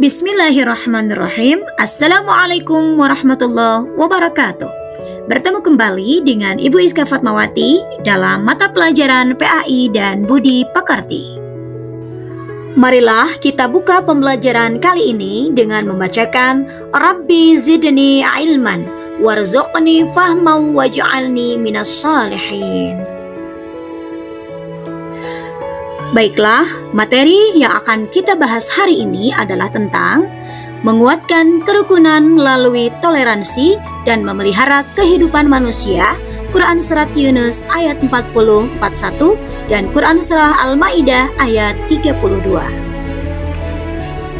Bismillahirrahmanirrahim. Assalamualaikum warahmatullahi wabarakatuh. Bertemu kembali dengan Ibu Iska Fatmawati dalam mata pelajaran PAI dan Budi Pekerti. Marilah kita buka pembelajaran kali ini dengan membacakan Rabbi zidni ilman warzuqni fahman waj'alni minas salihin. Baiklah, materi yang akan kita bahas hari ini adalah tentang menguatkan kerukunan melalui toleransi dan memelihara kehidupan manusia, Quran Surat Yunus ayat 40-41 dan Quran Surah Al-Maidah ayat 32.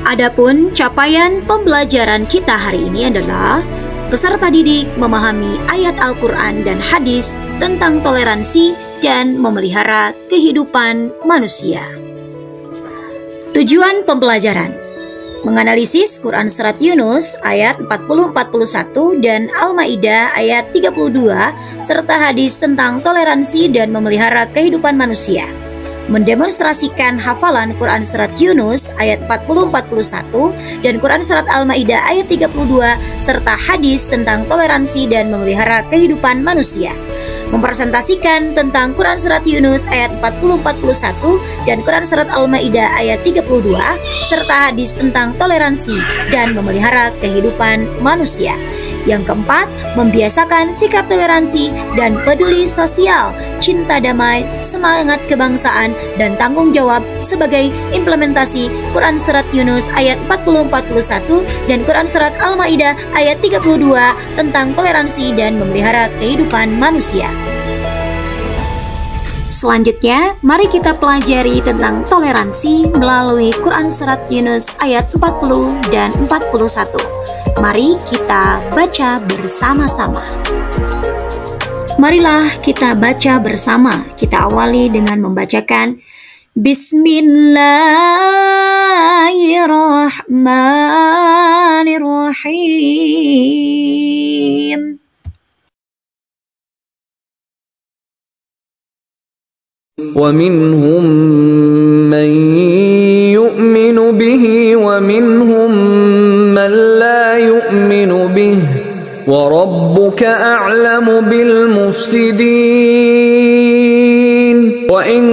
Adapun capaian pembelajaran kita hari ini adalah peserta didik memahami ayat Al-Quran dan hadis tentang toleransi dan memelihara kehidupan manusia. Tujuan pembelajaran: menganalisis Quran Surat Yunus ayat 40-41 dan Al-Maidah ayat 32 serta hadis tentang toleransi dan memelihara kehidupan manusia. Mendemonstrasikan hafalan Quran Surat Yunus ayat 40-41 dan Quran Surat Al-Maidah ayat 32 serta hadis tentang toleransi dan memelihara kehidupan manusia. Mempresentasikan tentang Quran Surat Yunus ayat 40-41 dan Quran Surat Al-Maidah ayat 32 serta hadis tentang toleransi dan memelihara kehidupan manusia. Yang keempat, membiasakan sikap toleransi dan peduli sosial, cinta damai, semangat kebangsaan, dan tanggung jawab sebagai implementasi Quran Surat Yunus ayat 40-41 dan Quran Surat Al-Maidah ayat 32 tentang toleransi dan memelihara kehidupan manusia. Selanjutnya, mari kita pelajari tentang toleransi melalui Quran Surat Yunus ayat 40 dan 41. Mari kita baca bersama-sama. Marilah kita baca bersama. Kita awali dengan membacakan Bismillahirrahmanirrahim. وَمِنْهُمْ مَنْ يُؤْمِنُ بِهِ وَمِنْهُمْ مَنْ لَا يُؤْمِنُ بِهِ وَرَبُّكَ أَعْلَمُ بِالْمُفْسِدِينَ وَإِنْ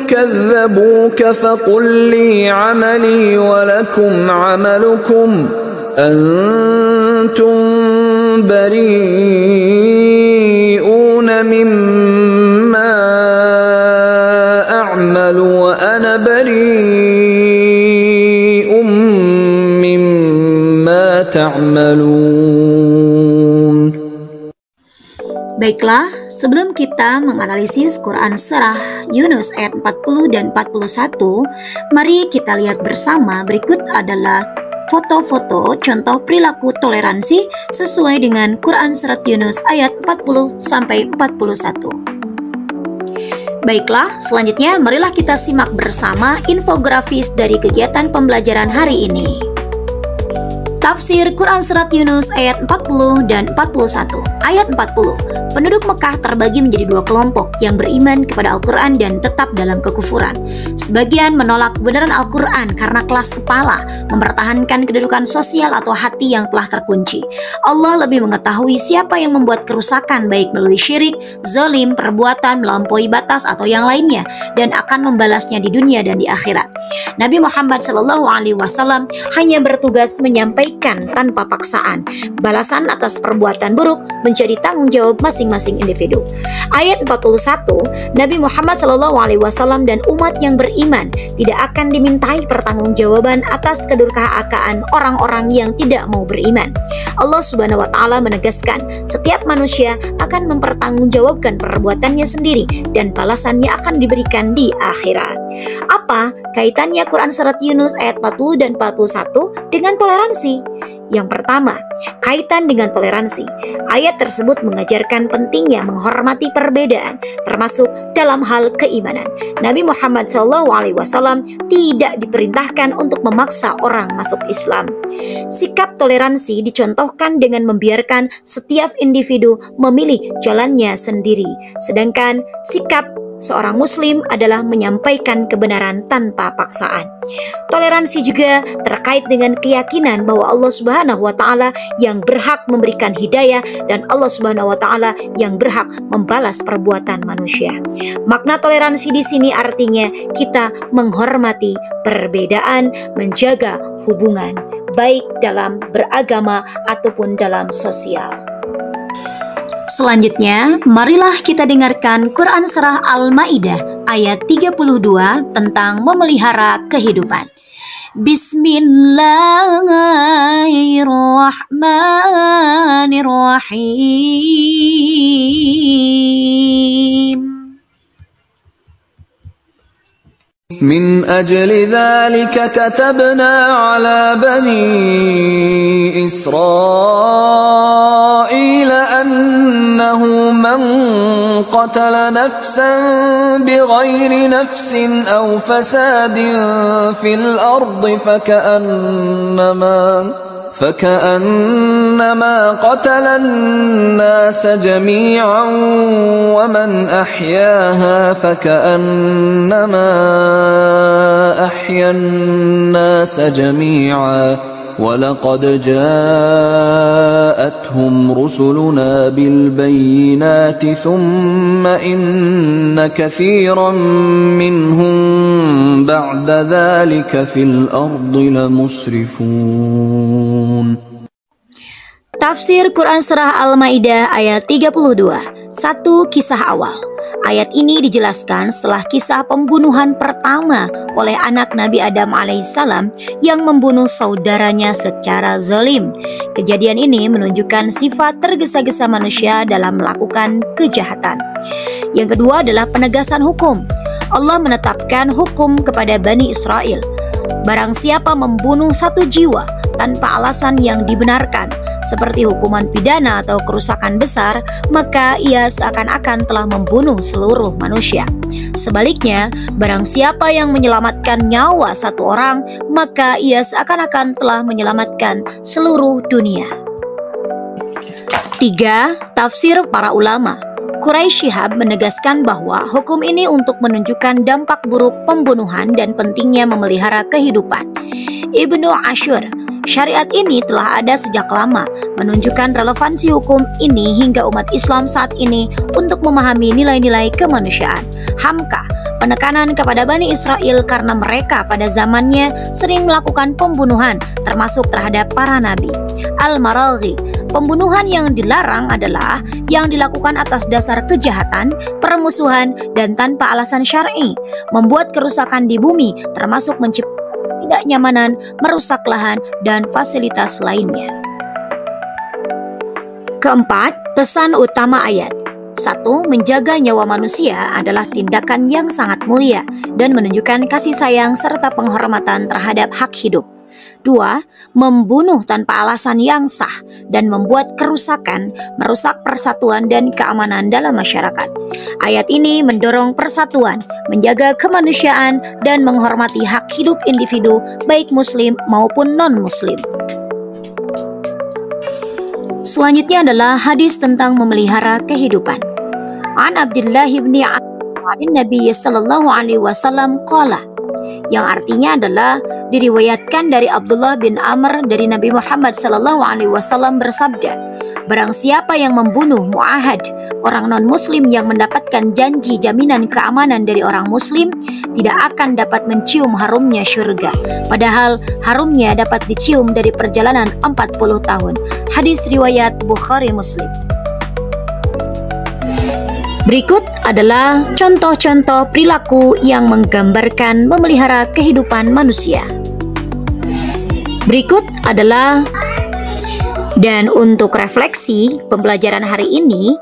كَذَّبُوكَ فَقُلْ لِي عَمَلِي وَلَكُمْ عَمَلُكُمْ أَنْتُمْ بَرِيئُونَ مِمَّا أَعْمَلُ وَأَنَا بَرِيءٌ مِّمَّا تَعْمَلُونَ. Baiklah, sebelum kita menganalisis Quran Surah Yunus ayat 40 dan 41, mari kita lihat bersama berikut adalah foto-foto contoh perilaku toleransi sesuai dengan Quran Surat Yunus ayat 40-41. Baiklah, selanjutnya marilah kita simak bersama infografis dari kegiatan pembelajaran hari ini. Tafsir Quran Surat Yunus ayat 40 dan 41. Ayat 40. Penduduk Mekah terbagi menjadi dua kelompok yang beriman kepada Al-Quran dan tetap dalam kekufuran. Sebagian menolak kebenaran Al-Quran karena kelas kepala, mempertahankan kedudukan sosial atau hati yang telah terkunci. Allah lebih mengetahui siapa yang membuat kerusakan baik melalui syirik, zalim, perbuatan melampaui batas atau yang lainnya, dan akan membalasnya di dunia dan di akhirat. Nabi Muhammad SAW hanya bertugas menyampaikan tanpa paksaan. Balasan atas perbuatan buruk menjadi tanggung jawab masing-masing individu. Ayat 41, Nabi Muhammad SAW dan umat yang beriman tidak akan dimintai pertanggungjawaban atas kedurhakaan orang-orang yang tidak mau beriman. Allah Subhanahu wa Ta'ala menegaskan, setiap manusia akan mempertanggungjawabkan perbuatannya sendiri dan balasannya akan diberikan di akhirat. Apa kaitannya Quran Surat Yunus ayat 40 dan 41 dengan toleransi? Yang pertama, kaitan dengan toleransi. Ayat tersebut mengajarkan pentingnya menghormati perbedaan, termasuk dalam hal keimanan. Nabi Muhammad SAW tidak diperintahkan untuk memaksa orang masuk Islam. Sikap toleransi dicontohkan dengan membiarkan setiap individu memilih jalannya sendiri, sedangkan sikap seorang muslim adalah menyampaikan kebenaran tanpa paksaan. Toleransi juga terkait dengan keyakinan bahwa Allah Subhanahu wa taala yang berhak memberikan hidayah dan Allah Subhanahu wa taala yang berhak membalas perbuatan manusia. Makna toleransi di sini artinya kita menghormati perbedaan, menjaga hubungan baik dalam beragama ataupun dalam sosial. Selanjutnya, marilah kita dengarkan Quran Surah Al-Maidah ayat 32 tentang memelihara kehidupan. Bismillahirrahmanirrahim. من أجل ذلك كتبنا على بني إسرائيل أنه من قتل نفسا بغير نفس أو فساد في الأرض فكأنما قتل الناس جميعا ومن أحياها فكأنما أحيا الناس جميعا ولقد جاءتهم رسلنا بالبينات ثم إن كثيرا منهم بعد ذلك في الأرض لمسرفون. Tafsir Quran Surah Al-Maidah ayat 32. Satu kisah awal. Ayat ini dijelaskan setelah kisah pembunuhan pertama oleh anak Nabi Adam alaihissalam yang membunuh saudaranya secara zalim. Kejadian ini menunjukkan sifat tergesa-gesa manusia dalam melakukan kejahatan. Yang kedua adalah penegasan hukum. Allah menetapkan hukum kepada Bani Israel. Barang siapa membunuh satu jiwa tanpa alasan yang dibenarkan, seperti hukuman pidana atau kerusakan besar, maka ia seakan-akan telah membunuh seluruh manusia. Sebaliknya, barang siapa yang menyelamatkan nyawa satu orang, maka ia seakan-akan telah menyelamatkan seluruh dunia. 3. Tafsir para ulama. Quraisy Shihab menegaskan bahwa hukum ini untuk menunjukkan dampak buruk pembunuhan dan pentingnya memelihara kehidupan. Ibnu Ashur, syariat ini telah ada sejak lama, menunjukkan relevansi hukum ini hingga umat Islam saat ini untuk memahami nilai-nilai kemanusiaan. Hamka, penekanan kepada Bani Israel karena mereka pada zamannya sering melakukan pembunuhan, termasuk terhadap para nabi. Al-Maraghi, pembunuhan yang dilarang adalah yang dilakukan atas dasar kejahatan, permusuhan, dan tanpa alasan syar'i, membuat kerusakan di bumi, termasuk menciptakan ketidaknyamanan, merusak lahan, dan fasilitas lainnya. Keempat, pesan utama ayat. 1. Menjaga nyawa manusia adalah tindakan yang sangat mulia dan menunjukkan kasih sayang serta penghormatan terhadap hak hidup. 2. Membunuh tanpa alasan yang sah dan membuat kerusakan, merusak persatuan dan keamanan dalam masyarakat. Ayat ini mendorong persatuan, menjaga kemanusiaan, dan menghormati hak hidup individu baik muslim maupun non-muslim. Selanjutnya adalah hadis tentang memelihara kehidupan. An Abdullah bin Nabi sallallahu alaihi wasallam qala, yang artinya adalah diriwayatkan dari Abdullah bin Amr dari Nabi Muhammad sallallahu alaihi wasallam bersabda, barang siapa yang membunuh mu'ahad, orang non-muslim yang mendapatkan janji jaminan keamanan dari orang muslim, tidak akan dapat mencium harumnya syurga, padahal harumnya dapat dicium dari perjalanan 40 tahun. Hadis riwayat Bukhari Muslim. Berikut adalah contoh-contoh perilaku yang menggambarkan memelihara kehidupan manusia. Berikut adalah, dan untuk refleksi pembelajaran hari ini,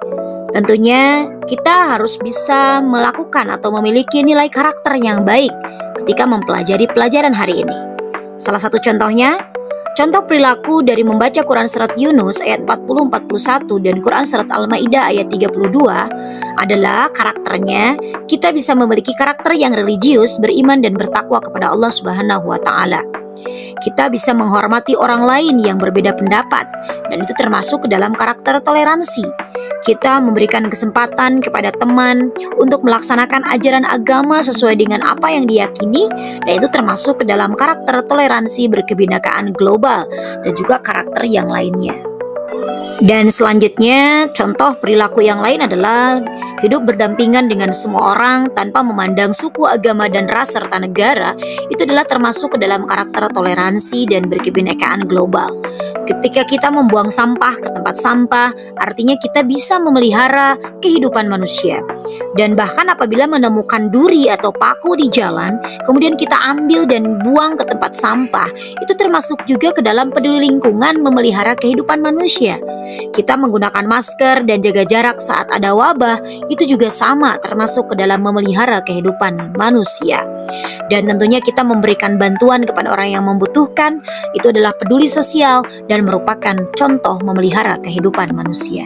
tentunya kita harus bisa melakukan atau memiliki nilai karakter yang baik ketika mempelajari pelajaran hari ini. Salah satu contohnya, contoh perilaku dari membaca Quran Surat Yunus ayat 40-41 dan Quran Surat Al-Maidah ayat 32 adalah karakternya kita bisa memiliki karakter yang religius, beriman dan bertakwa kepada Allah Subhanahu wa taala. Kita bisa menghormati orang lain yang berbeda pendapat, dan itu termasuk ke dalam karakter toleransi. Kita memberikan kesempatan kepada teman untuk melaksanakan ajaran agama sesuai dengan apa yang diyakini, dan itu termasuk ke dalam karakter toleransi berkebinekaan global dan juga karakter yang lainnya. Dan selanjutnya, contoh perilaku yang lain adalah hidup berdampingan dengan semua orang tanpa memandang suku, agama, dan ras serta negara. Itu adalah termasuk ke dalam karakter toleransi dan berkebinekaan global. Ketika kita membuang sampah ke tempat sampah, artinya kita bisa memelihara kehidupan manusia. Dan bahkan apabila menemukan duri atau paku di jalan, kemudian kita ambil dan buang ke tempat sampah, itu termasuk juga ke dalam peduli lingkungan, memelihara kehidupan manusia. Kita menggunakan masker dan jaga jarak saat ada wabah, itu juga sama, termasuk ke dalam memelihara kehidupan manusia. Dan tentunya kita memberikan bantuan kepada orang yang membutuhkan, itu adalah peduli sosial dan merupakan contoh memelihara kehidupan manusia.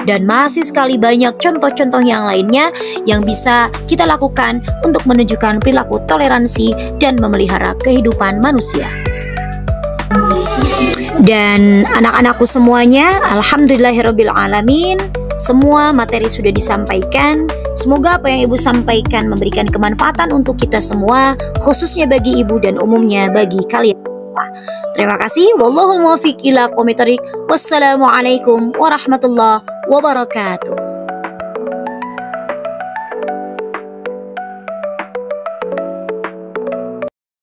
Dan masih sekali banyak contoh-contoh yang lainnya yang bisa kita lakukan untuk menunjukkan perilaku toleransi dan memelihara kehidupan manusia. Dan anak-anakku semuanya, alhamdulillahirrabbilalamin, semua materi sudah disampaikan. Semoga apa yang Ibu sampaikan memberikan kemanfaatan untuk kita semua, khususnya bagi Ibu dan umumnya bagi kalian. Terima kasih. Wallahul muwaffiq ila aqwamit thoriq. Wassalamualaikum warahmatullahi wabarakatuh.